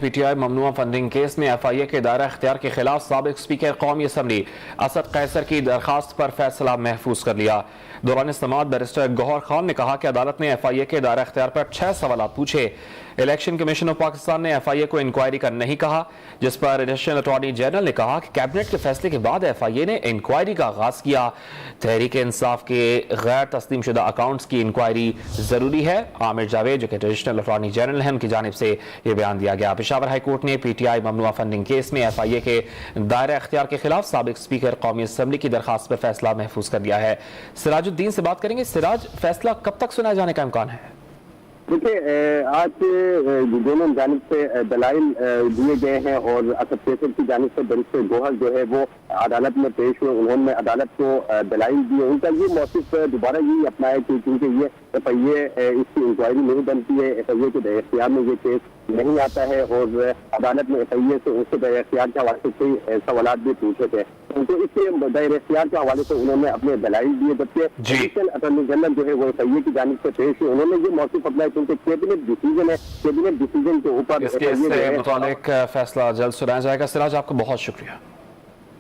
PTI ममनुआ funding case में FIA के दायरा इख्तियार के खिलाफ साबिक स्पीकर कौमी असम्बली असद कैसर की दरखास्त पर फैसला महफूज कर लिया। दौरान समाअत बैरिस्टर गौहर खान ने कहा कि अदालत ने एफआईए के दायरा इख्तियार पर 6 सवाल पूछे। इलेक्शन कमीशन ऑफ पाकिस्तान ने एफआईए को इंक्वायरी का नहीं कहा, जिस पर एडिशनल अटॉर्नी जनरल ने कहा कि कैबिनेट के फैसले के बाद एफआईए ने इंक्वायरी का आगाज किया। तहरीक इंसाफ के गैर तस्लीम शुदा अकाउंट्स की इंक्वायरी जरूरी है। आमिर जावेद जो कि एडिशनल अटॉर्नी जनरल हैं, उनकी जानिब से यह बयान दिया गया। पेशावर हाई कोर्ट ने पीटीआई ममनुआ फंडिंग केस में एफआईए के दायरा इख्तियार के खिलाफ साबिक स्पीकर कौमी असम्बली की दरखास्त पर फैसला महफूज कर दिया है। सिराजुद्दीन से बात करेंगे। सिराज, फैसला कब तक सुनाए जाने का इम्कान है? देखिए, आज दोनों जानिब से दलाइल दिए गए हैं और असद कैसर की जानिब से बैरिस्टर गौहर जो है वो अदालत में पेश हुए। उन्होंने अदालत को दलाइल दिए। उनका ये मौक़िफ़ दोबारा यही अपनाया कि क्योंकि ये एफआईए इसकी इंक्वायरी नहीं बनती है, एफआईए के इख्तियार में ये केस नहीं आता है और अदालत ने एफआईए से उसके दायरे इख्तियार के हवाले से कई सवाल भी पूछे थे। तो इसके दायरे इख्तियार के हवाले से उन्होंने अपने दलाइल दिए, जबकि एडिशनल अटॉर्नी जनरल जो है वो एफआईए की जानिब से पेश हुए। उन्होंने ये मौक़िफ़ अपनाया क्योंकि कैबिनेट डिसीजन है, कैबिनेट डिसीजन के ऊपर इसके मुतालिक फैसला जल्द सुनाया जाएगा। सिराज, आपका बहुत शुक्रिया।